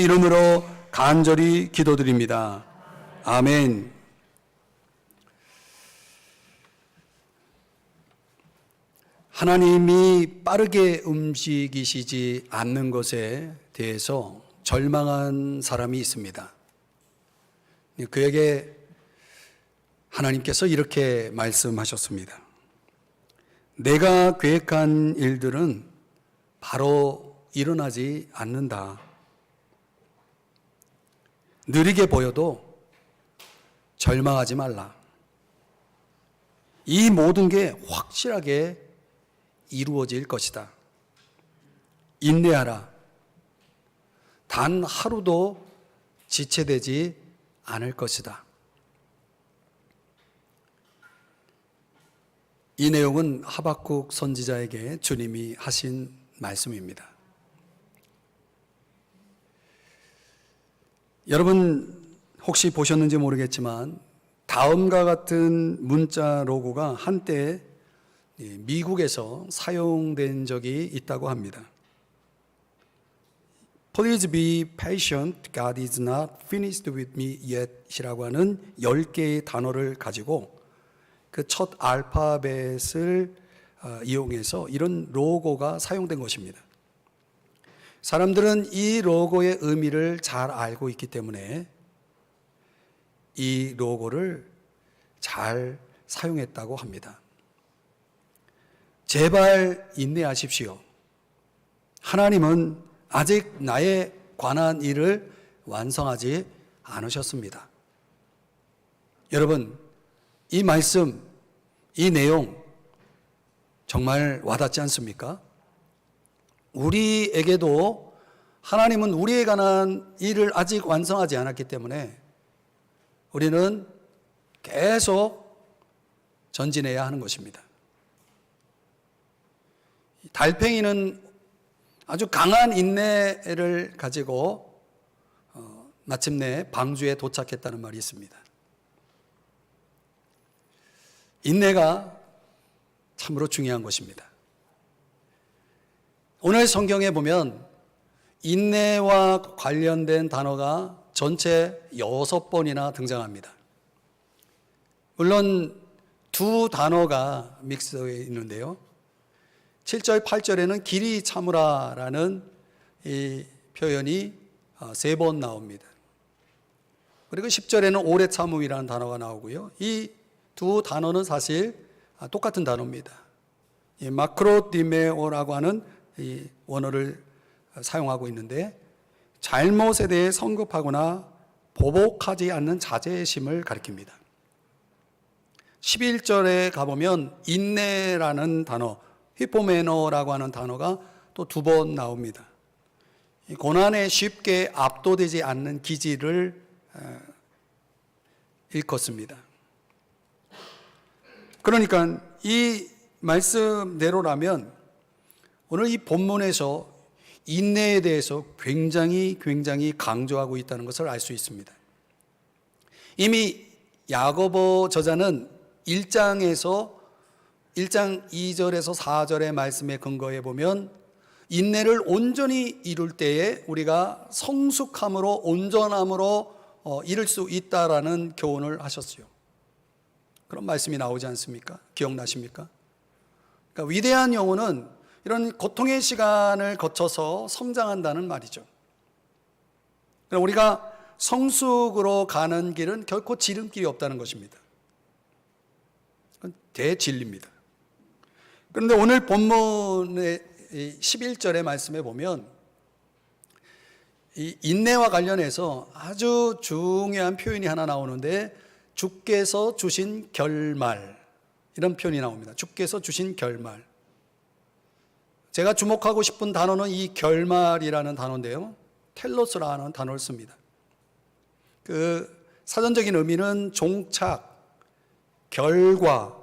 이름으로 간절히 기도드립니다. 아멘. 하나님이 빠르게 움직이시지 않는 것에 대해서 절망한 사람이 있습니다. 그에게 하나님께서 이렇게 말씀하셨습니다. 내가 계획한 일들은 바로 일어나지 않는다. 느리게 보여도 절망하지 말라. 이 모든 게 확실하게 이루어질 것이다. 인내하라. 단 하루도 지체되지 않을 것이다. 이 내용은 하박국 선지자에게 주님이 하신 말씀입니다. 여러분 혹시 보셨는지 모르겠지만 다음과 같은 문자 로고가 한때 미국에서 사용된 적이 있다고 합니다. Please be patient, God is not finished with me yet 이라고 하는 10개의 단어를 가지고 그 첫 알파벳을 이용해서 이런 로고가 사용된 것입니다. 사람들은 이 로고의 의미를 잘 알고 있기 때문에 이 로고를 잘 사용했다고 합니다. 제발 인내하십시오. 하나님은 아직 나에 관한 일을 완성하지 않으셨습니다. 여러분, 이 말씀, 이 내용 정말 와닿지 않습니까? 우리에게도 하나님은 우리에 관한 일을 아직 완성하지 않았기 때문에 우리는 계속 전진해야 하는 것입니다. 달팽이는 아주 강한 인내를 가지고 마침내 방주에 도착했다는 말이 있습니다. 인내가 참으로 중요한 것입니다. 오늘 성경에 보면 인내와 관련된 단어가 전체 6번이나 등장합니다. 물론 두 단어가 믹스되어 있는데요. 7절, 8절에는 길이 참으라라는 이 표현이 3번 나옵니다. 그리고 10절에는 오래 참음이라는 단어가 나오고요. 이 두 단어는 사실 똑같은 단어입니다. 마크로디메오라고 하는 이 원어를 사용하고 있는데 잘못에 대해 성급하거나 보복하지 않는 자제심을 가리킵니다. 11절에 가보면 인내라는 단어, 히포메노라고 하는 단어가 또 2번 나옵니다. 고난에 쉽게 압도되지 않는 기질을 일컫습니다. 그러니까 이 말씀대로라면 오늘 이 본문에서 인내에 대해서 굉장히 강조하고 있다는 것을 알 수 있습니다. 이미 야고보 저자는 1장 2절에서 4절의 말씀에 근거해 보면 인내를 온전히 이룰 때에 우리가 성숙함으로 온전함으로 이룰 수 있다라는 교훈을 하셨어요. 그런 말씀이 나오지 않습니까? 기억나십니까? 그러니까 위대한 영혼은 이런 고통의 시간을 거쳐서 성장한다는 말이죠. 그러니까 우리가 성숙으로 가는 길은 결코 지름길이 없다는 것입니다. 그건 대진리입니다. 그런데 오늘 본문의 11절의 말씀에 보면 이 인내와 관련해서 아주 중요한 표현이 하나 나오는데 주께서 주신 결말, 이런 표현이 나옵니다. 주께서 주신 결말. 제가 주목하고 싶은 단어는 이 결말이라는 단어인데요, 텔로스라는 단어를 씁니다. 그 사전적인 의미는 종착, 결과,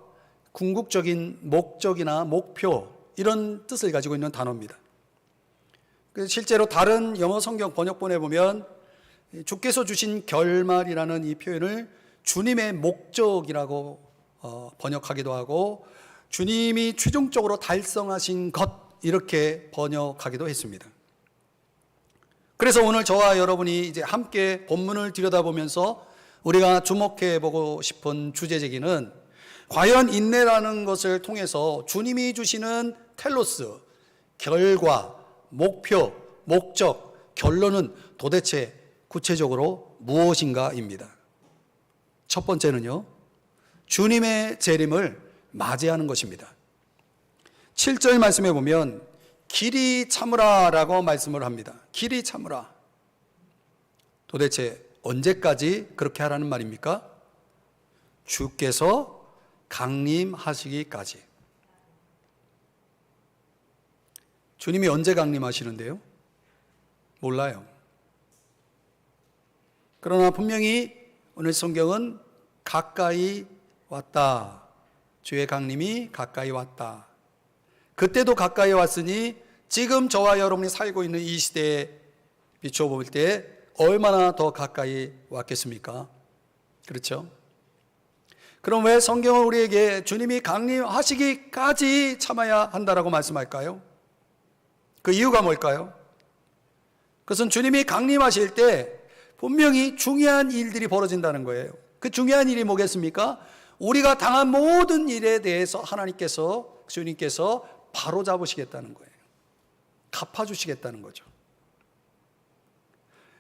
궁극적인 목적이나 목표, 이런 뜻을 가지고 있는 단어입니다. 실제로 다른 영어 성경 번역본에 보면 주께서 주신 결말이라는 이 표현을 주님의 목적이라고 번역하기도 하고 주님이 최종적으로 달성하신 것, 이렇게 번역하기도 했습니다. 그래서 오늘 저와 여러분이 이제 함께 본문을 들여다보면서 우리가 주목해 보고 싶은 주제 제기는 과연 인내라는 것을 통해서 주님이 주시는 텔로스, 결과, 목표, 목적, 결론은 도대체 구체적으로 무엇인가입니다. 첫 번째는요, 주님의 재림을 맞이하는 것입니다. 7절 말씀에 보면 길이 참으라 라고 말씀을 합니다. 길이 참으라. 도대체 언제까지 그렇게 하라는 말입니까? 주께서 강림하시기까지. 주님이 언제 강림하시는데요? 몰라요. 그러나 분명히 오늘 성경은 가까이 왔다. 주의 강림이 가까이 왔다. 그때도 가까이 왔으니 지금 저와 여러분이 살고 있는 이 시대에 비춰볼 때 얼마나 더 가까이 왔겠습니까? 그렇죠? 그럼 왜 성경은 우리에게 주님이 강림하시기까지 참아야 한다라고 말씀할까요? 그 이유가 뭘까요? 그것은 주님이 강림하실 때 분명히 중요한 일들이 벌어진다는 거예요. 그 중요한 일이 뭐겠습니까? 우리가 당한 모든 일에 대해서 하나님께서, 주님께서 바로 잡으시겠다는 거예요. 갚아주시겠다는 거죠.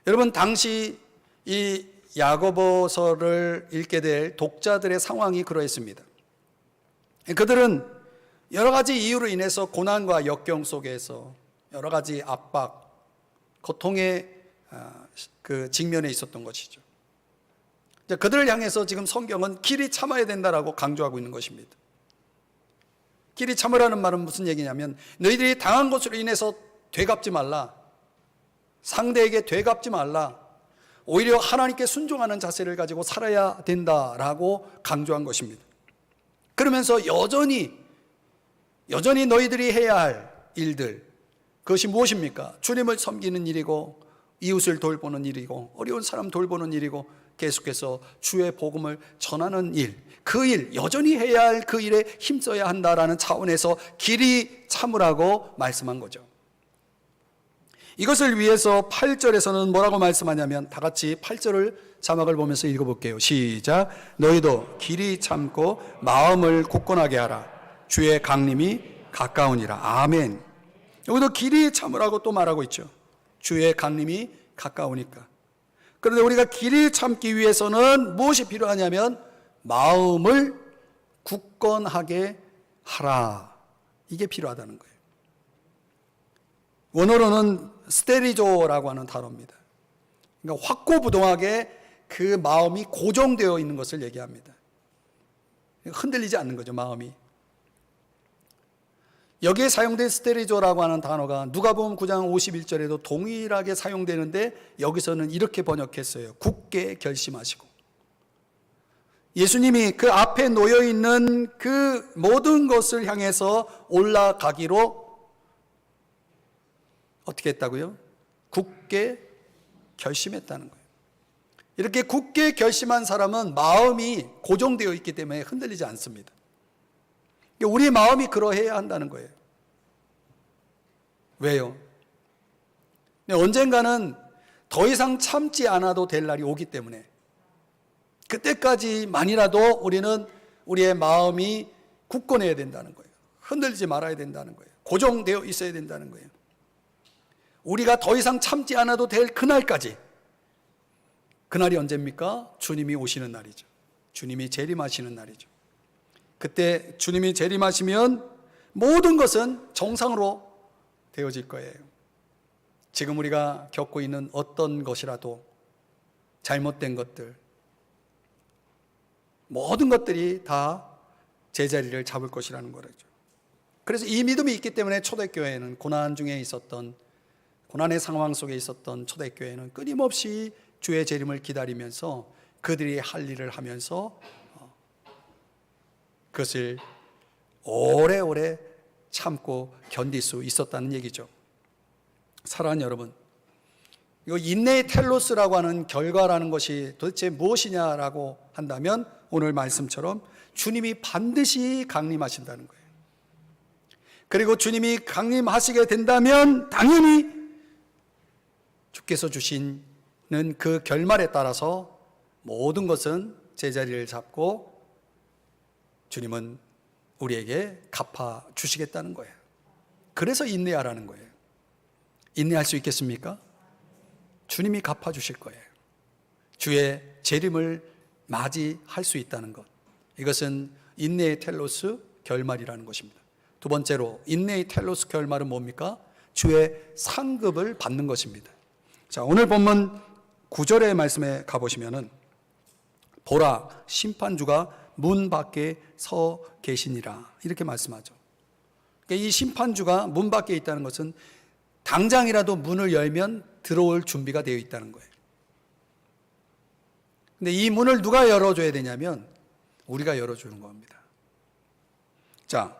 여러분, 당시 이 야고보서를 읽게 될 독자들의 상황이 그러했습니다. 그들은 여러 가지 이유로 인해서 고난과 역경 속에서 여러 가지 압박, 고통의 그 직면에 있었던 것이죠. 그들을 향해서 지금 성경은 길이 참아야 된다라고 강조하고 있는 것입니다. 길이 참으라는 말은 무슨 얘기냐면 너희들이 당한 것으로 인해서 되갚지 말라. 상대에게 되갚지 말라. 오히려 하나님께 순종하는 자세를 가지고 살아야 된다라고 강조한 것입니다. 그러면서 여전히 너희들이 해야 할 일들, 그것이 무엇입니까? 주님을 섬기는 일이고 이웃을 돌보는 일이고 어려운 사람 돌보는 일이고 계속해서 주의 복음을 전하는 일, 그 일, 여전히 해야 할 그 일에 힘써야 한다라는 차원에서 길이 참으라고 말씀한 거죠. 이것을 위해서 8절에서는 뭐라고 말씀하냐면 다 같이 8절을 자막을 보면서 읽어볼게요. 시작. 너희도 길이 참고 마음을 굳건하게 하라. 주의 강림이 가까우니라. 아멘. 여기도 길이 참으라고 또 말하고 있죠. 주의 강림이 가까우니까. 그런데 우리가 길이 참기 위해서는 무엇이 필요하냐면 마음을 굳건하게 하라. 이게 필요하다는 거예요. 원어로는 스테리조라고 하는 단어입니다. 그러니까 확고부동하게 그 마음이 고정되어 있는 것을 얘기합니다. 흔들리지 않는 거죠, 마음이. 여기에 사용된 스테리조라고 하는 단어가 누가복음 9장 51절에도 동일하게 사용되는데 여기서는 이렇게 번역했어요. 굳게 결심하시고. 예수님이 그 앞에 놓여있는 그 모든 것을 향해서 올라가기로 어떻게 했다고요? 굳게 결심했다는 거예요. 이렇게 굳게 결심한 사람은 마음이 고정되어 있기 때문에 흔들리지 않습니다. 우리 마음이 그러해야 한다는 거예요. 왜요? 언젠가는 더 이상 참지 않아도 될 날이 오기 때문에 그때까지만이라도 우리는 우리의 마음이 굳건해야 된다는 거예요. 흔들리지 말아야 된다는 거예요. 고정되어 있어야 된다는 거예요. 우리가 더 이상 참지 않아도 될 그날까지. 그날이 언제입니까? 주님이 오시는 날이죠. 주님이 재림하시는 날이죠. 그때 주님이 재림하시면 모든 것은 정상으로 되어질 거예요. 지금 우리가 겪고 있는 어떤 것이라도 잘못된 것들, 모든 것들이 다 제자리를 잡을 것이라는 거죠. 그래서 이 믿음이 있기 때문에 초대교회는 고난 중에 있었던, 고난의 상황 속에 있었던 초대교회는 끊임없이 주의 재림을 기다리면서 그들이 할 일을 하면서 그것을 오래오래 참고 견딜 수 있었다는 얘기죠. 사랑하는 여러분, 이거 인내의 텔로스라고 하는 결과라는 것이 도대체 무엇이냐라고 한다면 오늘 말씀처럼 주님이 반드시 강림하신다는 거예요. 그리고 주님이 강림하시게 된다면 당연히 주께서 주시는 그 결말에 따라서 모든 것은 제자리를 잡고 주님은 우리에게 갚아 주시겠다는 거예요. 그래서 인내하라는 거예요. 인내할 수 있겠습니까? 주님이 갚아 주실 거예요. 주의 재림을 맞이할 수 있다는 것, 이것은 인내의 텔로스 결말이라는 것입니다. 두 번째로 인내의 텔로스 결말은 뭡니까? 주의 상급을 받는 것입니다. 자, 오늘 본문 9절의 말씀에 가보시면은 보라, 심판주가 문 밖에 서 계시니라, 이렇게 말씀하죠. 그러니까 이 심판주가 문 밖에 있다는 것은 당장이라도 문을 열면 들어올 준비가 되어 있다는 거예요. 근데 이 문을 누가 열어줘야 되냐면 우리가 열어주는 겁니다. 자,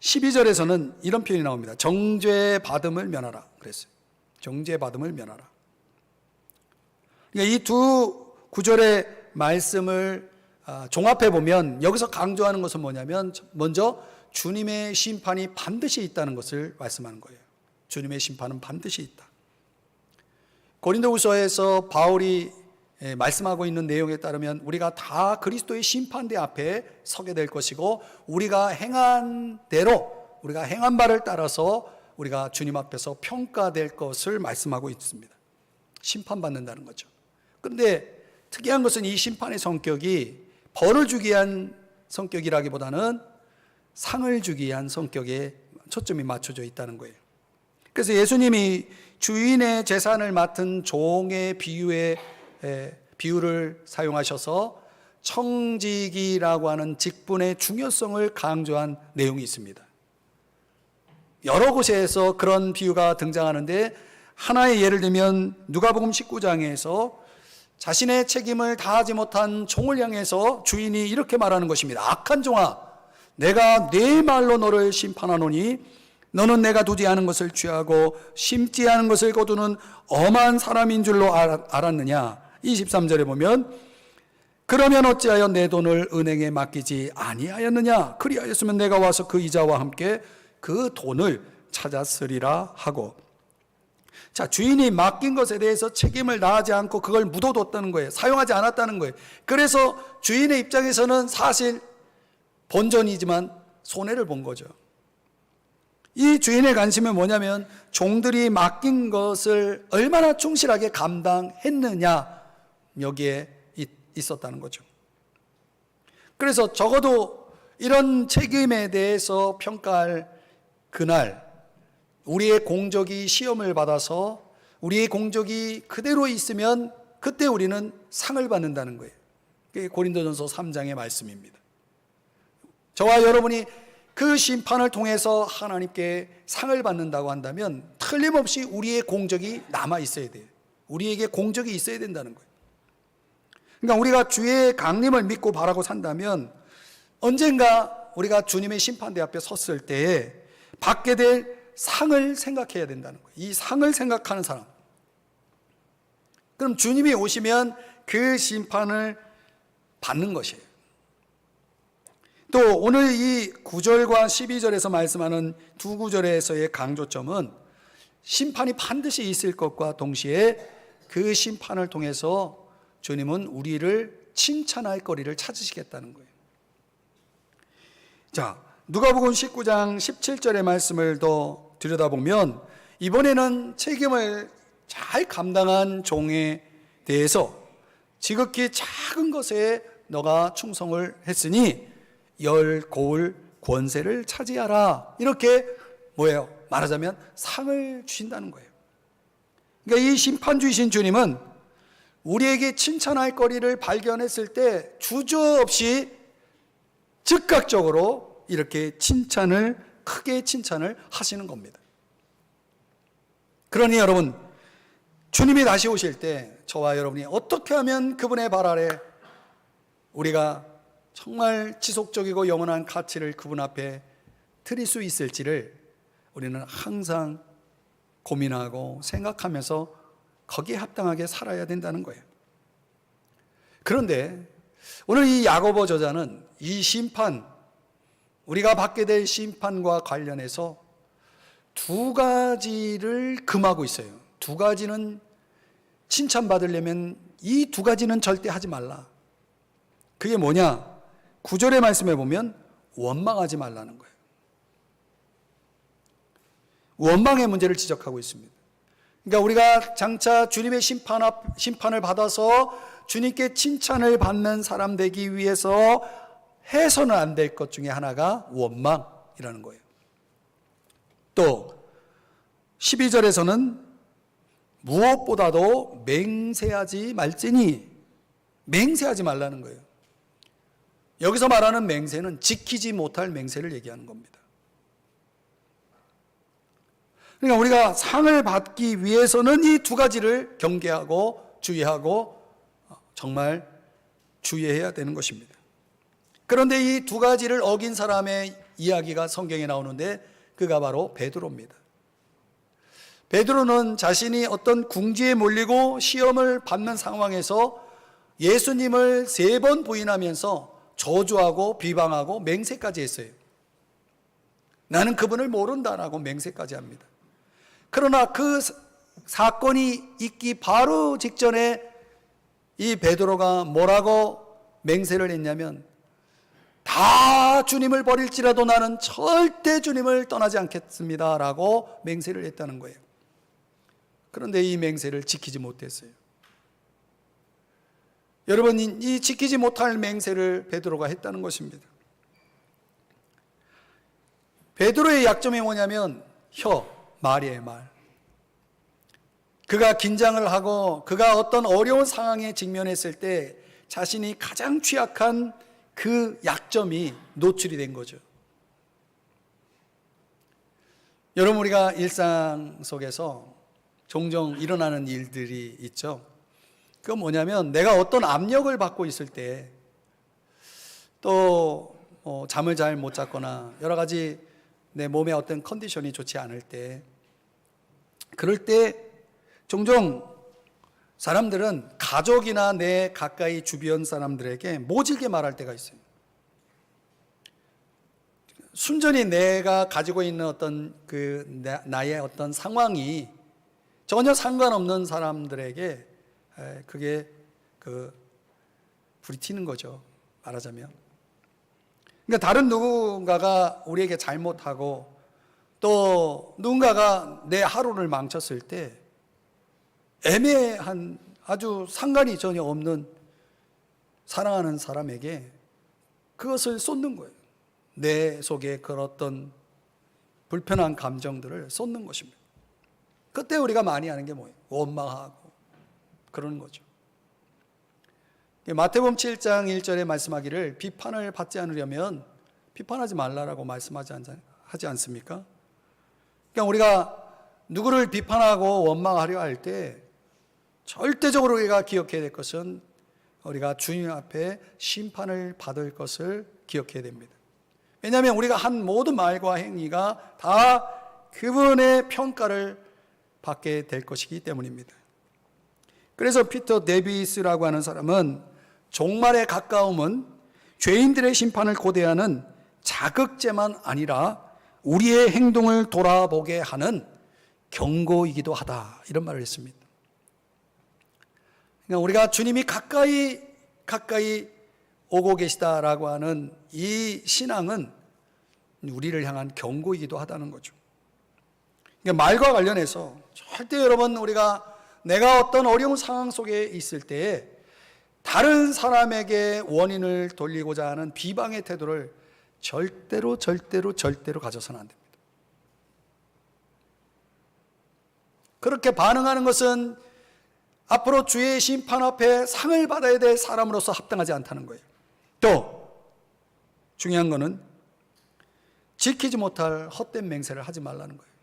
12절에서는 이런 표현이 나옵니다. 정죄 받음을 면하라 그랬어요. 정죄 받음을 면하라. 그러니까 이 두 구절의 말씀을 종합해 보면 여기서 강조하는 것은 뭐냐면 먼저 주님의 심판이 반드시 있다는 것을 말씀하는 거예요. 주님의 심판은 반드시 있다. 고린도후서에서 바울이 말씀하고 있는 내용에 따르면 우리가 다 그리스도의 심판대 앞에 서게 될 것이고, 우리가 행한 대로, 우리가 행한 바를 따라서 우리가 주님 앞에서 평가될 것을 말씀하고 있습니다. 심판받는다는 거죠. 그런데 특이한 것은 이 심판의 성격이 벌을 주기 위한 성격이라기보다는 상을 주기 위한 성격에 초점이 맞춰져 있다는 거예요. 그래서 예수님이 주인의 재산을 맡은 종의 비유를 사용하셔서 청지기라고 하는 직분의 중요성을 강조한 내용이 있습니다. 여러 곳에서 그런 비유가 등장하는데, 하나의 예를 들면 누가복음 19장에서 자신의 책임을 다하지 못한 종을 향해서 주인이 이렇게 말하는 것입니다. 악한 종아, 내가 네 말로 너를 심판하노니 너는 내가 두지 않은 것을 취하고 심지 않은 것을 거두는 엄한 사람인 줄로 알았느냐. 23절에 보면 그러면 어찌하여 내 돈을 은행에 맡기지 아니하였느냐. 그리하였으면 내가 와서 그 이자와 함께 그 돈을 찾았으리라 하고. 자, 주인이 맡긴 것에 대해서 책임을 다하지 않고 그걸 묻어뒀다는 거예요. 사용하지 않았다는 거예요. 그래서 주인의 입장에서는 사실 본전이지만 손해를 본 거죠. 이 주인의 관심은 뭐냐면 종들이 맡긴 것을 얼마나 충실하게 감당했느냐, 여기에 있었다는 거죠. 그래서 적어도 이런 책임에 대해서 평가할 그날 우리의 공적이 시험을 받아서 우리의 공적이 그대로 있으면 그때 우리는 상을 받는다는 거예요. 그게 고린도전서 3장의 말씀입니다. 저와 여러분이 그 심판을 통해서 하나님께 상을 받는다고 한다면 틀림없이 우리의 공적이 남아 있어야 돼요. 우리에게 공적이 있어야 된다는 거예요. 그러니까 우리가 주의 강림을 믿고 바라고 산다면 언젠가 우리가 주님의 심판대 앞에 섰을 때에 받게 될 상을 생각해야 된다는 거예요. 이 상을 생각하는 사람. 그럼 주님이 오시면 그 심판을 받는 것이에요. 또 오늘 이 9절과 12절에서 말씀하는 두 구절에서의 강조점은 심판이 반드시 있을 것과 동시에 그 심판을 통해서 주님은 우리를 칭찬할 거리를 찾으시겠다는 거예요. 자, 누가복음 19장 17절의 말씀을 더 들여다보면 이번에는 책임을 잘 감당한 종에 대해서 지극히 작은 것에 너가 충성을 했으니 열 고을 권세를 차지하라, 이렇게 뭐예요? 말하자면 상을 주신다는 거예요. 그러니까 이 심판주이신 주님은 우리에게 칭찬할 거리를 발견했을 때 주저없이 즉각적으로 이렇게 크게 칭찬을 하시는 겁니다. 그러니 여러분, 주님이 다시 오실 때 저와 여러분이 어떻게 하면 그분의 발 아래 우리가 정말 지속적이고 영원한 가치를 그분 앞에 드릴 수 있을지를 우리는 항상 고민하고 생각하면서 거기에 합당하게 살아야 된다는 거예요. 그런데 오늘 이 야고보 저자는 이 심판, 우리가 받게 될 심판과 관련해서 두 가지를 금하고 있어요. 두 가지는 칭찬받으려면 이 두 가지는 절대 하지 말라. 그게 뭐냐? 9절의 말씀에 보면 원망하지 말라는 거예요. 원망의 문제를 지적하고 있습니다. 그러니까 우리가 장차 주님의 심판을 받아서 주님께 칭찬을 받는 사람 되기 위해서 해서는 안 될 것 중에 하나가 원망이라는 거예요. 또 12절에서는 무엇보다도 맹세하지 말지니, 맹세하지 말라는 거예요. 여기서 말하는 맹세는 지키지 못할 맹세를 얘기하는 겁니다. 그러니까 우리가 상을 받기 위해서는 이 두 가지를 경계하고 주의하고 정말 주의해야 되는 것입니다. 그런데 이 두 가지를 어긴 사람의 이야기가 성경에 나오는데 그가 바로 베드로입니다. 베드로는 자신이 어떤 궁지에 몰리고 시험을 받는 상황에서 예수님을 3번 부인하면서 저주하고 비방하고 맹세까지 했어요. 나는 그분을 모른다라고 맹세까지 합니다. 그러나 그 사건이 있기 바로 직전에 이 베드로가 뭐라고 맹세를 했냐면, 다 주님을 버릴지라도 나는 절대 주님을 떠나지 않겠습니다 라고 맹세를 했다는 거예요. 그런데 이 맹세를 지키지 못했어요. 여러분, 이 지키지 못할 맹세를 베드로가 했다는 것입니다. 베드로의 약점이 뭐냐면 말이에요, 말. 그가 긴장을 하고 그가 어떤 어려운 상황에 직면했을 때 자신이 가장 취약한 그 약점이 노출이 된 거죠. 여러분, 우리가 일상 속에서 종종 일어나는 일들이 있죠. 그건 뭐냐면 내가 어떤 압력을 받고 있을 때, 또 잠을 잘 못 잤거나 여러 가지 내 몸의 어떤 컨디션이 좋지 않을 때, 그럴 때 종종 사람들은 가족이나 내 가까이 주변 사람들에게 모질게 말할 때가 있어요. 순전히 내가 가지고 있는 어떤 나의 어떤 상황이 전혀 상관없는 사람들에게 그게 불이 튀는 거죠, 말하자면. 그러니까 다른 누군가가 우리에게 잘못하고 또 누군가가 내 하루를 망쳤을 때 애매한, 아주 상관이 전혀 없는 사랑하는 사람에게 그것을 쏟는 거예요. 내 속에 그런 어떤 불편한 감정들을 쏟는 것입니다. 그때 우리가 많이 하는 게 뭐예요? 원망하고 그러는 거죠. 마태복음 7장 1절에 말씀하기를 비판을 받지 않으려면 비판하지 말라라고 말씀하지 않습니까? 그러니까 우리가 누구를 비판하고 원망하려 할 때 절대적으로 우리가 기억해야 될 것은 우리가 주님 앞에 심판을 받을 것을 기억해야 됩니다. 왜냐하면 우리가 한 모든 말과 행위가 다 그분의 평가를 받게 될 것이기 때문입니다. 그래서 피터 데비스라고 하는 사람은 종말에 가까움은 죄인들의 심판을 고대하는 자극제만 아니라 우리의 행동을 돌아보게 하는 경고이기도 하다, 이런 말을 했습니다. 그러니까 우리가 주님이 가까이 오고 계시다라고 하는 이 신앙은 우리를 향한 경고이기도 하다는 거죠. 그러니까 말과 관련해서 절대 여러분, 우리가 내가 어떤 어려운 상황 속에 있을 때 다른 사람에게 원인을 돌리고자 하는 비방의 태도를 절대로 가져서는 안 됩니다. 그렇게 반응하는 것은 앞으로 주의 심판 앞에 상을 받아야 될 사람으로서 합당하지 않다는 거예요. 또 중요한 거는 지키지 못할 헛된 맹세를 하지 말라는 거예요.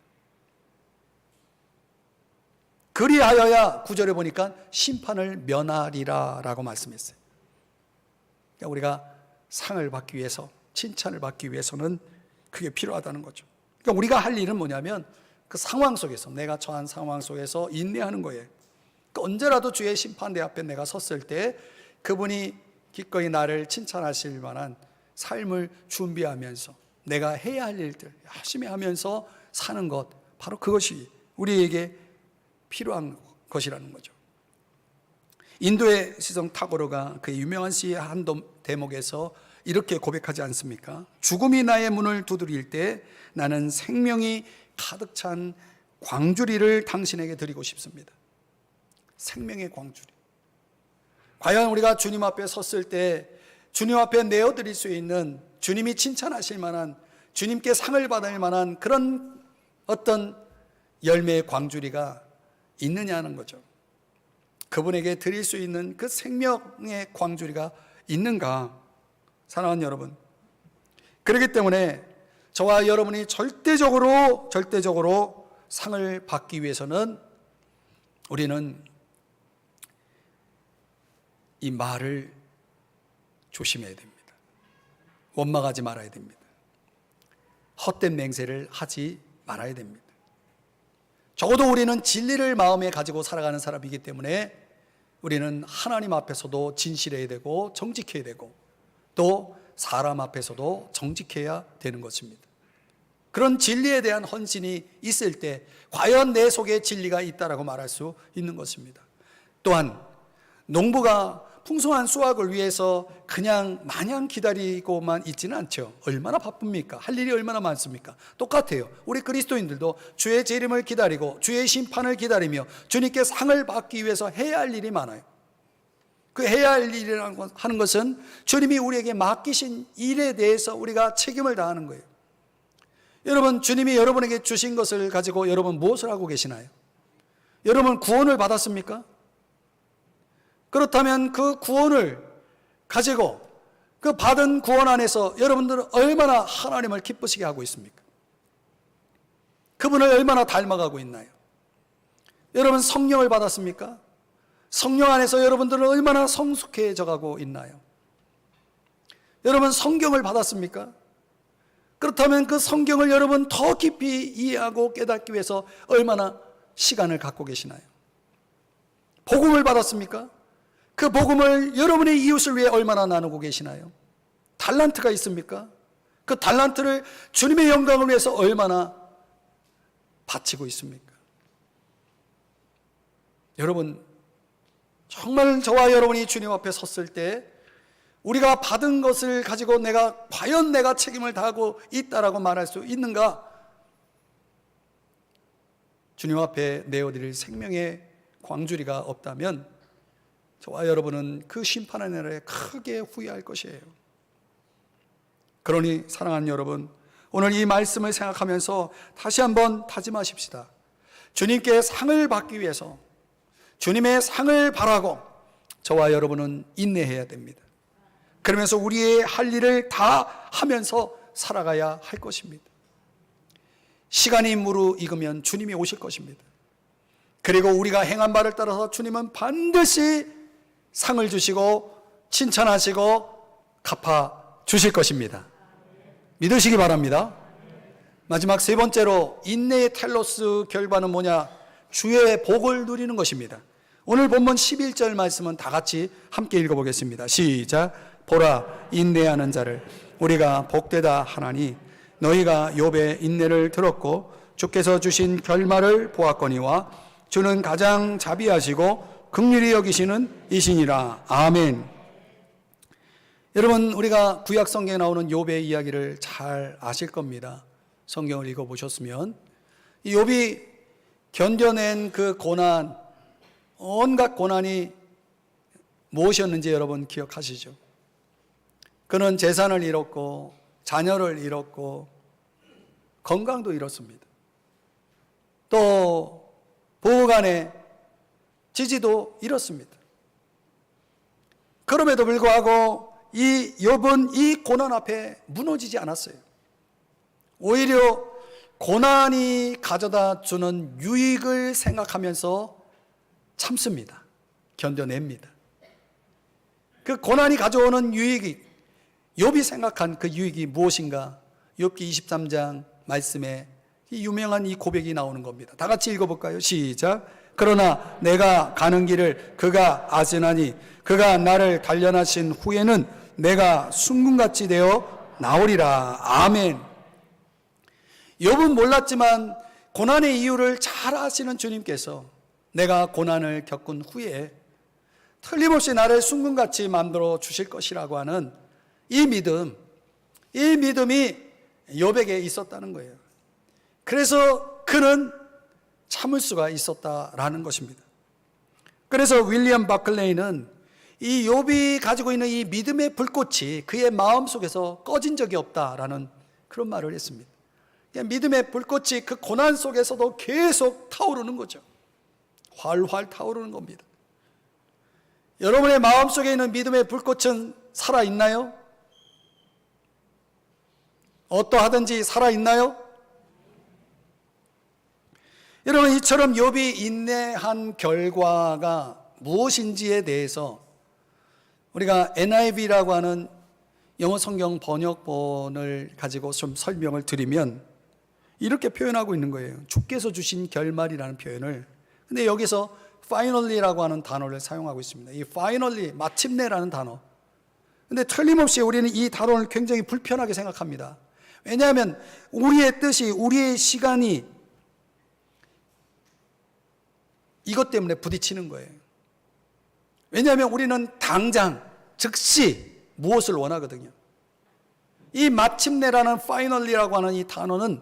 그리하여야 9절에 보니까 심판을 면하리라 라고 말씀했어요. 그러니까 우리가 상을 받기 위해서, 칭찬을 받기 위해서는 그게 필요하다는 거죠. 그러니까 우리가 할 일은 뭐냐면 그 상황 속에서, 내가 처한 상황 속에서 인내하는 거예요. 그러니까 언제라도 주의 심판대 앞에 내가 섰을 때 그분이 기꺼이 나를 칭찬하실 만한 삶을 준비하면서 내가 해야 할 일들 열심히 하면서 사는 것, 바로 그것이 우리에게 필요한 것이라는 거죠. 인도의 시성 타고르가 그 유명한 시의 한 대목에서 이렇게 고백하지 않습니까? 죽음이 나의 문을 두드릴 때 나는 생명이 가득 찬 광주리를 당신에게 드리고 싶습니다. 생명의 광주리. 과연 우리가 주님 앞에 섰을 때 주님 앞에 내어드릴 수 있는, 주님이 칭찬하실 만한, 주님께 상을 받을 만한 그런 어떤 열매의 광주리가 있느냐는 거죠. 그분에게 드릴 수 있는 그 생명의 광주리가 있는가? 사랑하는 여러분, 그렇기 때문에 저와 여러분이 절대적으로 상을 받기 위해서는 우리는 이 말을 조심해야 됩니다. 원망하지 말아야 됩니다. 헛된 맹세를 하지 말아야 됩니다. 적어도 우리는 진리를 마음에 가지고 살아가는 사람이기 때문에 우리는 하나님 앞에서도 진실해야 되고 정직해야 되고 또 사람 앞에서도 정직해야 되는 것입니다. 그런 진리에 대한 헌신이 있을 때 과연 내 속에 진리가 있다라고 말할 수 있는 것입니다. 또한 농부가 풍성한 수확을 위해서 그냥 마냥 기다리고만 있지는 않죠. 얼마나 바쁩니까? 할 일이 얼마나 많습니까? 똑같아요. 우리 그리스도인들도 주의 재림을 기다리고 주의 심판을 기다리며 주님께 상을 받기 위해서 해야 할 일이 많아요. 그 해야 할 일이라고 하는 것은 주님이 우리에게 맡기신 일에 대해서 우리가 책임을 다하는 거예요. 여러분, 주님이 여러분에게 주신 것을 가지고 여러분 무엇을 하고 계시나요? 여러분 구원을 받았습니까? 그렇다면 그 구원을 가지고 그 받은 구원 안에서 여러분들은 얼마나 하나님을 기쁘시게 하고 있습니까? 그분을 얼마나 닮아가고 있나요? 여러분 성령을 받았습니까? 성령 안에서 여러분들은 얼마나 성숙해져 가고 있나요? 여러분 성경을 받았습니까? 그렇다면 그 성경을 여러분 더 깊이 이해하고 깨닫기 위해서 얼마나 시간을 갖고 계시나요? 복음을 받았습니까? 그 복음을 여러분의 이웃을 위해 얼마나 나누고 계시나요? 달란트가 있습니까? 그 달란트를 주님의 영광을 위해서 얼마나 바치고 있습니까? 여러분, 정말 저와 여러분이 주님 앞에 섰을 때 우리가 받은 것을 가지고 과연 내가 책임을 다하고 있다라고 말할 수 있는가? 주님 앞에 내어드릴 생명의 광주리가 없다면 저와 여러분은 그 심판의 날에 크게 후회할 것이에요. 그러니 사랑하는 여러분, 오늘 이 말씀을 생각하면서 다시 한번 다짐하십시다. 주님께 상을 받기 위해서 주님의 상을 바라고 저와 여러분은 인내해야 됩니다. 그러면서 우리의 할 일을 다 하면서 살아가야 할 것입니다. 시간이 무르익으면 주님이 오실 것입니다. 그리고 우리가 행한 바를 따라서 주님은 반드시 상을 주시고 칭찬하시고 갚아 주실 것입니다. 믿으시기 바랍니다. 마지막 세 번째로 인내의 텔로스 결과는 뭐냐? 주의 복을 누리는 것입니다. 오늘 본문 11절 말씀은 다 같이 함께 읽어보겠습니다. 시작. 보라, 인내하는 자를 우리가 복되다 하나니 너희가 욥의 인내를 들었고 주께서 주신 결말을 보았거니와 주는 가장 자비하시고 긍휼히 여기시는 이시니라. 아멘. 여러분, 우리가 구약 성경에 나오는 욥의 이야기를 잘 아실 겁니다. 성경을 읽어보셨으면 이 욥이 견뎌낸 그 고난, 온갖 고난이 무엇이었는지 여러분 기억하시죠? 그는 재산을 잃었고 자녀를 잃었고 건강도 잃었습니다. 또 부부간의 지지도 잃었습니다. 그럼에도 불구하고 이 욥은 이 고난 앞에 무너지지 않았어요. 오히려 고난이 가져다 주는 유익을 생각하면서 참습니다. 견뎌냅니다. 그 고난이 가져오는 유익이, 욥이 생각한 그 유익이 무엇인가? 욥기 23장 말씀에 이 유명한 이 고백이 나오는 겁니다. 다 같이 읽어볼까요? 시작. 그러나 내가 가는 길을 그가 아시나니 그가 나를 단련하신 후에는 내가 순금같이 되어 나오리라. 아멘. 욥은 몰랐지만 고난의 이유를 잘 아시는 주님께서 내가 고난을 겪은 후에 틀림없이 나를 순금같이 만들어 주실 것이라고 하는 이 믿음이 욥에게 있었다는 거예요. 그래서 그는 참을 수가 있었다라는 것입니다. 그래서 윌리엄 바클레이는 이 욥이 가지고 있는 이 믿음의 불꽃이 그의 마음속에서 꺼진 적이 없다라는 그런 말을 했습니다. 믿음의 불꽃이 그 고난 속에서도 계속 타오르는 거죠. 활활 타오르는 겁니다. 여러분의 마음속에 있는 믿음의 불꽃은 살아있나요? 어떠하든지 살아있나요? 여러분, 이처럼 욥이 인내한 결과가 무엇인지에 대해서 우리가 NIV라고 하는 영어 성경 번역본을 가지고 좀 설명을 드리면 이렇게 표현하고 있는 거예요. 주께서 주신 결말이라는 표현을. 근데 여기서 finally라고 하는 단어를 사용하고 있습니다. 이 finally, 마침내라는 단어. 근데 틀림없이 우리는 이 단어를 굉장히 불편하게 생각합니다. 왜냐하면 우리의 뜻이, 우리의 시간이 이것 때문에 부딪히는 거예요. 왜냐하면 우리는 당장, 즉시 무엇을 원하거든요. 이 마침내라는 finally라고 하는 이 단어는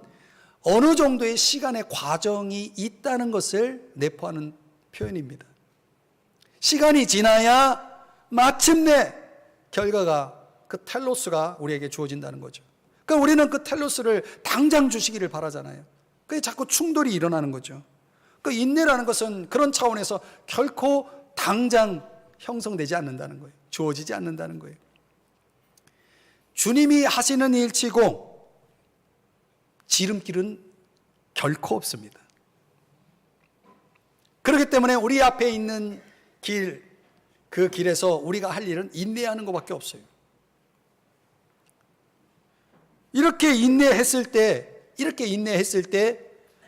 어느 정도의 시간의 과정이 있다는 것을 내포하는 표현입니다. 시간이 지나야 마침내 결과가, 그 텔로스가 우리에게 주어진다는 거죠. 그러니까 우리는 그 텔로스를 당장 주시기를 바라잖아요. 그게 자꾸 충돌이 일어나는 거죠. 그 인내라는 것은 그런 차원에서 결코 당장 형성되지 않는다는 거예요. 주어지지 않는다는 거예요. 주님이 하시는 일치고 지름길은 결코 없습니다. 그렇기 때문에 우리 앞에 있는 길, 그 길에서 우리가 할 일은 인내하는 것밖에 없어요. 이렇게 인내했을 때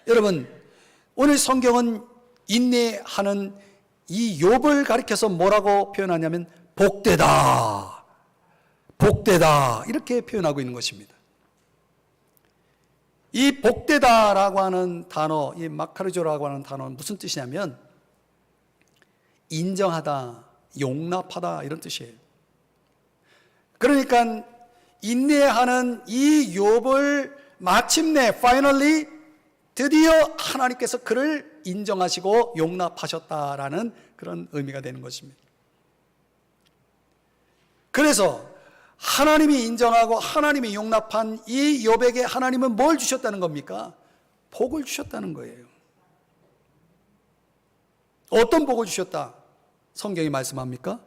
여러분, 오늘 성경은 인내하는 이 욥을 가리켜서 뭐라고 표현하냐면 복되다, 복되다 이렇게 표현하고 있는 것입니다. 이 복되다라고 하는 단어, 이 마카르조라고 하는 단어는 무슨 뜻이냐면 인정하다, 용납하다 이런 뜻이에요. 그러니까 인내하는 이 욥을 마침내 finally 드디어 하나님께서 그를 인정하시고 용납하셨다라는 그런 의미가 되는 것입니다. 그래서 하나님이 인정하고 하나님이 용납한 이 욥에게 하나님은 뭘 주셨다는 겁니까? 복을 주셨다는 거예요. 어떤 복을 주셨다? 성경이 말씀합니까?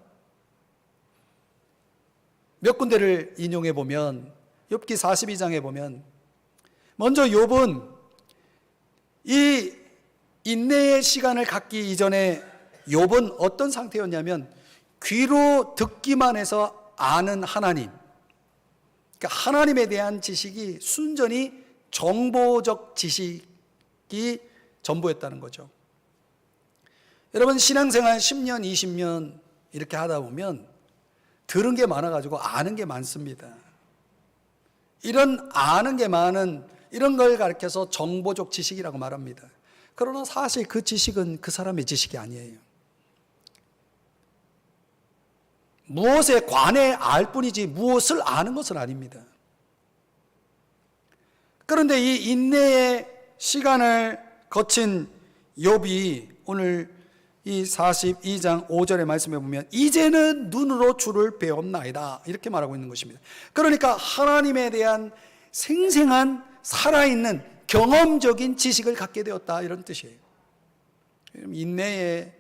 몇 군데를 인용해 보면 욥기 42장에 보면 먼저 욥은 이 인내의 시간을 갖기 이전에 욥은 어떤 상태였냐면 귀로 듣기만 해서 아는 하나님, 그러니까 하나님에 대한 지식이 순전히 정보적 지식이 전부였다는 거죠. 여러분, 신앙생활 10년, 20년 이렇게 하다 보면 들은 게 많아가지고 아는 게 많습니다. 이런 아는 게 많은 이런 걸 가리켜서 정보적 지식이라고 말합니다. 그러나 사실 그 지식은 그 사람의 지식이 아니에요. 무엇에 관해 알 뿐이지 무엇을 아는 것은 아닙니다. 그런데 이 인내의 시간을 거친 욥이 오늘 이 42장 5절의 말씀에 보면 이제는 눈으로 주를 배웠나이다 이렇게 말하고 있는 것입니다. 그러니까 하나님에 대한 생생한 살아있는 경험적인 지식을 갖게 되었다 이런 뜻이에요. 인내의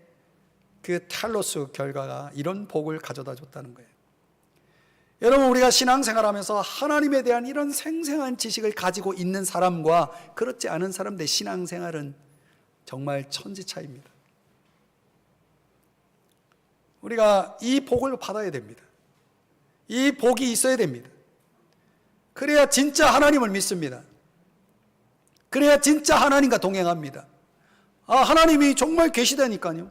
그 텔로스 결과가 이런 복을 가져다 줬다는 거예요. 여러분, 우리가 신앙생활하면서 하나님에 대한 이런 생생한 지식을 가지고 있는 사람과 그렇지 않은 사람들의 신앙생활은 정말 천지차이입니다. 우리가 이 복을 받아야 됩니다. 이 복이 있어야 됩니다. 그래야 진짜 하나님을 믿습니다. 그래야 진짜 하나님과 동행합니다. 아, 하나님이 정말 계시다니까요.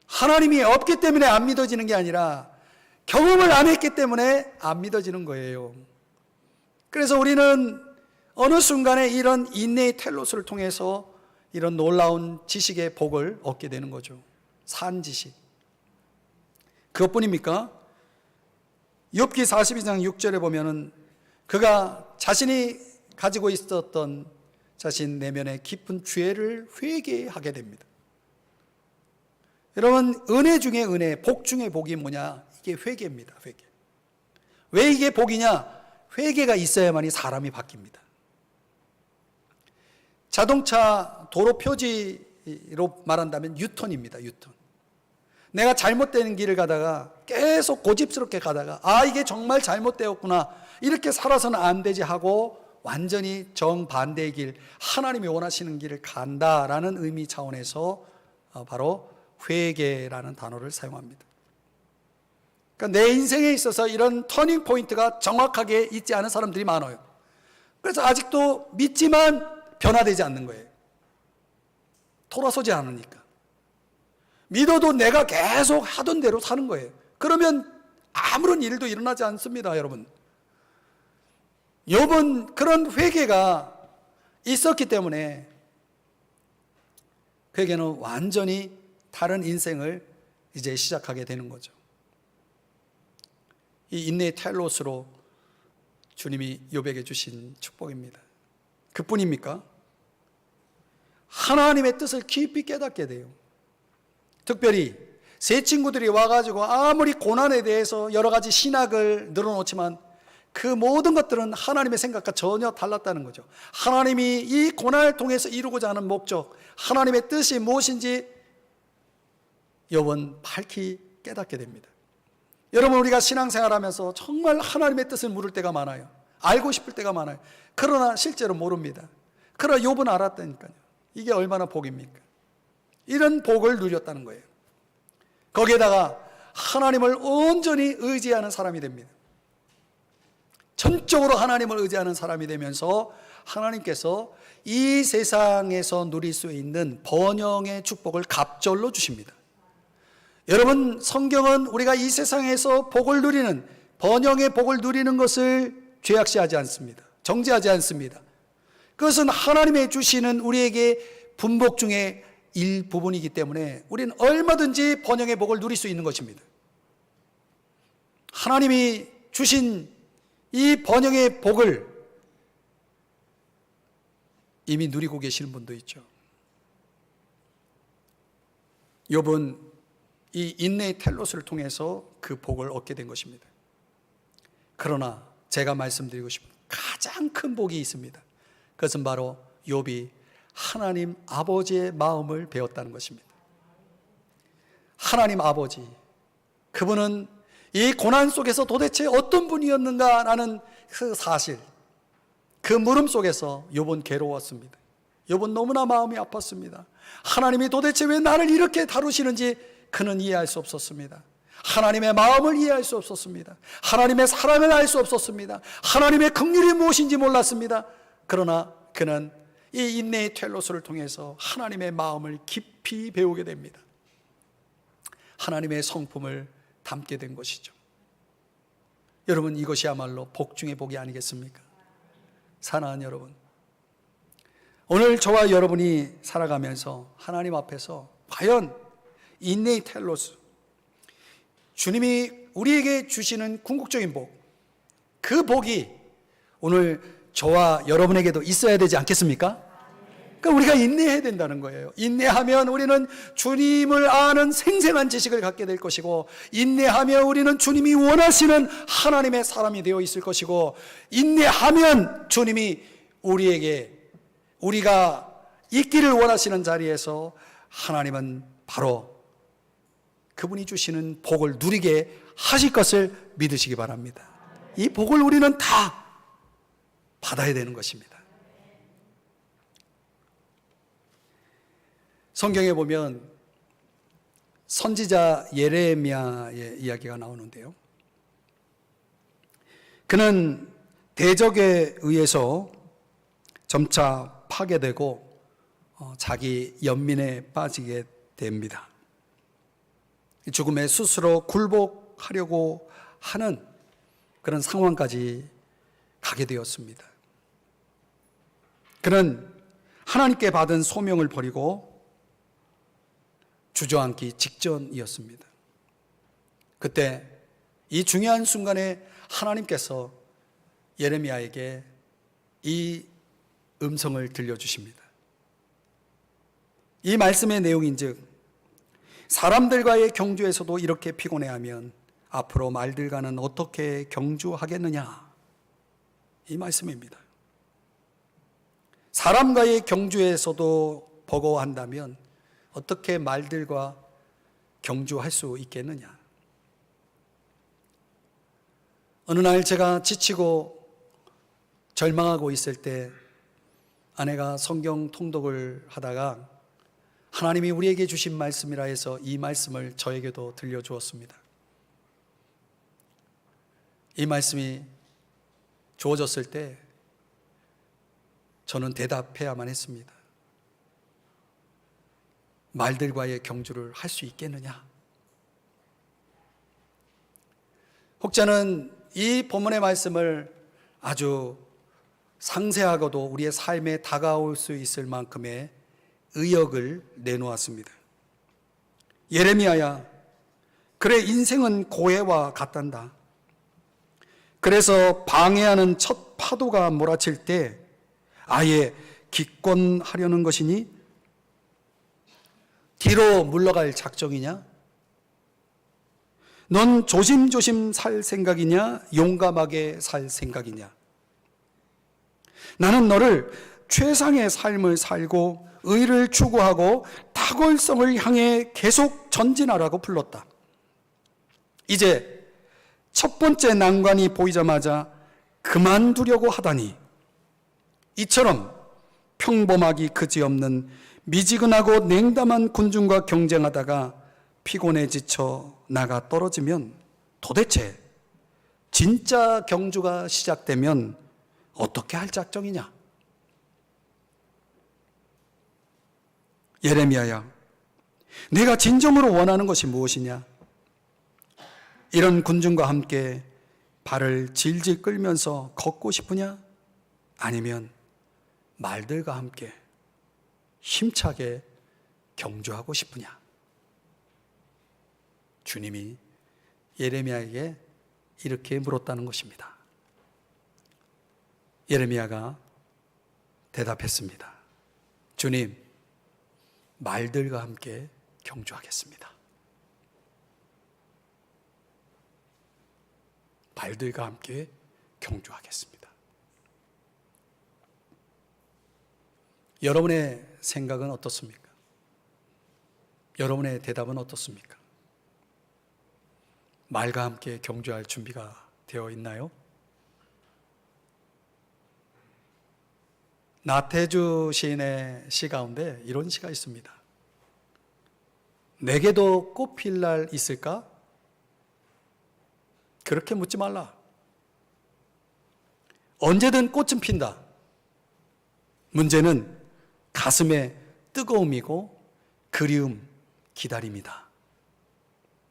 하나님이 없기 때문에 안 믿어지는 게 아니라 경험을 안 했기 때문에 안 믿어지는 거예요. 그래서 우리는 어느 순간에 이런 인내의 텔로스를 통해서 이런 놀라운 지식의 복을 얻게 되는 거죠. 산 지식. 그것뿐입니까? 욥기 42장 6절에 보면은 그가 자신이 가지고 있었던 자신 내면의 깊은 죄를 회개하게 됩니다. 여러분, 은혜 중에 은혜, 복 중에 복이 뭐냐? 이게 회개입니다. 회개. 왜 이게 복이냐? 회개가 있어야만이 사람이 바뀝니다. 자동차 도로 표지로 말한다면 유턴입니다. 유턴. 내가 잘못된 길을 가다가 계속 고집스럽게 가다가 이게 정말 잘못되었구나, 이렇게 살아서는 안 되지 하고 완전히 정반대의 길, 하나님이 원하시는 길을 간다라는 의미 차원에서 바로 회개라는 단어를 사용합니다. 그러니까 내 인생에 있어서 이런 터닝 포인트가 정확하게 있지 않은 사람들이 많아요. 그래서 아직도 믿지만 변화되지 않는 거예요. 돌아서지 않으니까. 믿어도 내가 계속 하던 대로 사는 거예요. 그러면 아무런 일도 일어나지 않습니다, 여러분. 욥은 그런 회개가 있었기 때문에 그에게는 완전히 다른 인생을 이제 시작하게 되는 거죠. 이 인내의 텔로스로 주님이 욥에게 주신 축복입니다. 그뿐입니까? 하나님의 뜻을 깊이 깨닫게 돼요. 특별히 세 친구들이 와가지고 아무리 고난에 대해서 여러 가지 신학을 늘어놓지만 그 모든 것들은 하나님의 생각과 전혀 달랐다는 거죠. 하나님이 이 고난을 통해서 이루고자 하는 목적, 하나님의 뜻이 무엇인지 욥은 밝히 깨닫게 됩니다. 여러분, 우리가 신앙생활하면서 정말 하나님의 뜻을 물을 때가 많아요. 알고 싶을 때가 많아요. 그러나 실제로 모릅니다. 그러나 욥은 알았다니까요. 이게 얼마나 복입니까? 이런 복을 누렸다는 거예요. 거기에다가 하나님을 온전히 의지하는 사람이 됩니다. 전적으로 하나님을 의지하는 사람이 되면서 하나님께서 이 세상에서 누릴 수 있는 번영의 축복을 갑절로 주십니다. 여러분, 성경은 우리가 이 세상에서 복을 누리는, 번영의 복을 누리는 것을 죄악시하지 않습니다. 정죄하지 않습니다. 그것은 하나님의 주시는 우리에게 분복 중에 일부분이기 때문에 우리는 얼마든지 번영의 복을 누릴 수 있는 것입니다. 하나님이 주신 이 번영의 복을 이미 누리고 계시는 분도 있죠. 욥은 이 인내의 텔로스를 통해서 그 복을 얻게 된 것입니다. 그러나 제가 말씀드리고 싶은 가장 큰 복이 있습니다. 그것은 바로 욥이 하나님 아버지의 마음을 배웠다는 것입니다. 하나님 아버지, 그분은 이 고난 속에서 도대체 어떤 분이었는가라는 그 사실, 그 물음 속에서 욥은 괴로웠습니다. 욥은 너무나 마음이 아팠습니다. 하나님이 도대체 왜 나를 이렇게 다루시는지 그는 이해할 수 없었습니다. 하나님의 마음을 이해할 수 없었습니다. 하나님의 사랑을 알 수 없었습니다. 하나님의 긍휼이 무엇인지 몰랐습니다. 그러나 그는 이 인내의 텔로스를 통해서 하나님의 마음을 깊이 배우게 됩니다. 하나님의 성품을 담게 된 것이죠. 여러분, 이것이야말로 복 중의 복이 아니겠습니까? 사랑하는 여러분, 오늘 저와 여러분이 살아가면서 하나님 앞에서 과연 인내의 텔로스, 주님이 우리에게 주시는 궁극적인 복, 그 복이 오늘 저와 여러분에게도 있어야 되지 않겠습니까? 그러니까 우리가 인내해야 된다는 거예요. 인내하면 우리는 주님을 아는 생생한 지식을 갖게 될 것이고, 인내하면 우리는 주님이 원하시는 하나님의 사람이 되어 있을 것이고, 인내하면 주님이 우리에게 우리가 있기를 원하시는 자리에서 하나님은 바로 그분이 주시는 복을 누리게 하실 것을 믿으시기 바랍니다. 이 복을 우리는 다 받아야 되는 것입니다. 성경에 보면 선지자 예레미야의 이야기가 나오는데요. 그는 대적에 의해서 점차 파괴되고 자기 연민에 빠지게 됩니다. 죽음에 스스로 굴복하려고 하는 그런 상황까지 가게 되었습니다. 그는 하나님께 받은 소명을 버리고 주저앉기 직전이었습니다. 그때 이 중요한 순간에 하나님께서 예레미야에게 이 음성을 들려주십니다. 이 말씀의 내용인즉 사람들과의 경주에서도 이렇게 피곤해하면 앞으로 말들과는 어떻게 경주하겠느냐, 이 말씀입니다. 사람과의 경주에서도 버거워한다면 어떻게 말들과 경주할 수 있겠느냐. 어느 날 제가 지치고 절망하고 있을 때 아내가 성경 통독을 하다가 하나님이 우리에게 주신 말씀이라 해서 이 말씀을 저에게도 들려주었습니다. 이 말씀이 주어졌을 때 저는 대답해야만 했습니다. 말들과의 경주를 할 수 있겠느냐? 혹자는 이 본문의 말씀을 아주 상세하고도 우리의 삶에 다가올 수 있을 만큼의 의역을 내놓았습니다. 예레미야야, 그래 인생은 고해와 같단다. 그래서 방해하는 첫 파도가 몰아칠 때 아예 기권하려는 것이니 뒤로 물러갈 작정이냐? 넌 조심조심 살 생각이냐? 용감하게 살 생각이냐? 나는 너를 최상의 삶을 살고 의를 추구하고 탁월성을 향해 계속 전진하라고 불렀다. 이제 첫 번째 난관이 보이자마자 그만두려고 하다니, 이처럼 평범하기 그지없는 미지근하고 냉담한 군중과 경쟁하다가 피곤해 지쳐 나가 떨어지면 도대체 진짜 경주가 시작되면 어떻게 할 작정이냐? 예레미야야, 내가 진정으로 원하는 것이 무엇이냐? 이런 군중과 함께 발을 질질 끌면서 걷고 싶으냐? 아니면 말들과 함께 힘차게 경주하고 싶으냐? 주님이 예레미야에게 이렇게 물었다는 것입니다. 예레미야가 대답했습니다. 주님, 말들과 함께 경주하겠습니다. 말들과 함께 경주하겠습니다. 여러분의 생각은 어떻습니까? 여러분의 대답은 어떻습니까? 말과 함께 경주할 준비가 되어 있나요? 나태주 시인의 시 가운데 이런 시가 있습니다. 내게도 꽃 필 날 있을까? 그렇게 묻지 말라. 언제든 꽃은 핀다. 문제는 가슴의 뜨거움이고 그리움, 기다림이다.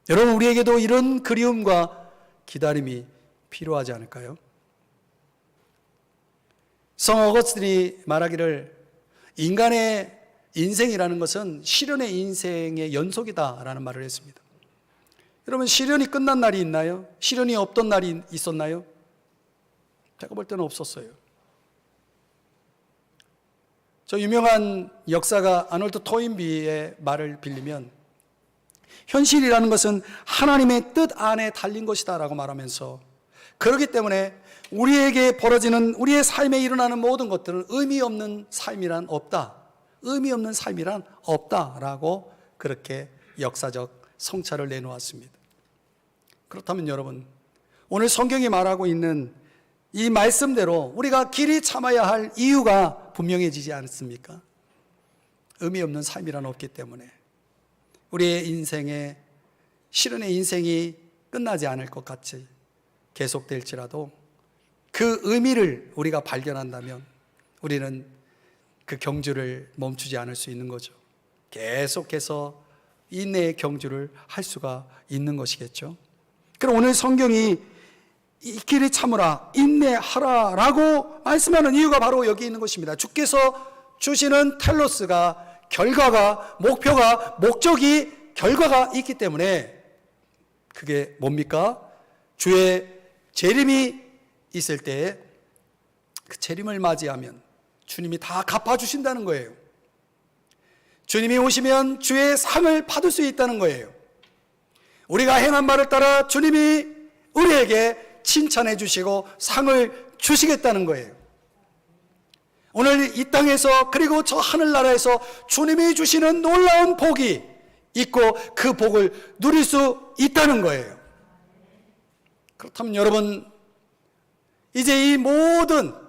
여러분, 우리에게도 이런 그리움과 기다림이 필요하지 않을까요? 성 어거스틴이 말하기를 인간의 인생이라는 것은 시련의 인생의 연속이다라는 말을 했습니다. 여러분, 시련이 끝난 날이 있나요? 시련이 없던 날이 있었나요? 제가 볼 때는 없었어요. 저 유명한 역사가 아놀드 토인비의 말을 빌리면 현실이라는 것은 하나님의 뜻 안에 달린 것이다 라고 말하면서, 그렇기 때문에 우리에게 벌어지는, 우리의 삶에 일어나는 모든 것들은 의미 없는 삶이란 없다, 의미 없는 삶이란 없다라고 그렇게 역사적 성찰을 내놓았습니다. 그렇다면 여러분, 오늘 성경이 말하고 있는 이 말씀대로 우리가 길이 참아야 할 이유가 분명해지지 않습니까? 의미 없는 삶이란 없기 때문에 우리의 인생에, 시련의 인생이 끝나지 않을 것 같이 계속될지라도 그 의미를 우리가 발견한다면 우리는 그 경주를 멈추지 않을 수 있는 거죠. 계속해서 인내의 경주를 할 수가 있는 것이겠죠. 그럼 오늘 성경이 이 길이 참으라, 인내하라 라고 말씀하는 이유가 바로 여기 있는 것입니다. 주께서 주시는 텔로스가 결과가, 목표가, 목적이, 결과가 있기 때문에 그게 뭡니까? 주의 재림이 있을 때 그 재림을 맞이하면 주님이 다 갚아주신다는 거예요. 주님이 오시면 주의 상을 받을 수 있다는 거예요. 우리가 행한 바를 따라 주님이 우리에게 칭찬해 주시고 상을 주시겠다는 거예요. 오늘 이 땅에서 그리고 저 하늘나라에서 주님이 주시는 놀라운 복이 있고 그 복을 누릴 수 있다는 거예요. 그렇다면 여러분, 이제 이 모든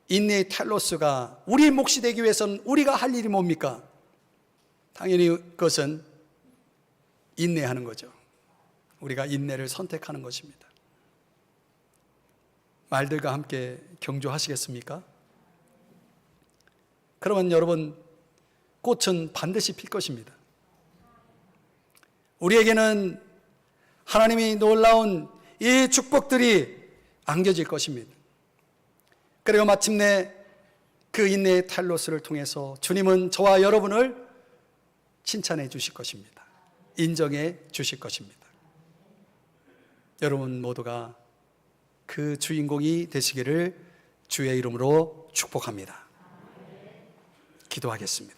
인내의 텔로스가 우리의 몫이 되기 위해서는 우리가 할 일이 뭡니까? 당연히 그것은 인내하는 거죠. 우리가 인내를 선택하는 것입니다. 말들과 함께 경주하시겠습니까? 그러면 여러분, 꽃은 반드시 필 것입니다. 우리에게는 하나님이 놀라운 이 축복들이 안겨질 것입니다. 그리고 마침내 그 인내의 텔로스를 통해서 주님은 저와 여러분을 칭찬해 주실 것입니다. 인정해 주실 것입니다. 여러분 모두가 그 주인공이 되시기를 주의 이름으로 축복합니다. 기도하겠습니다.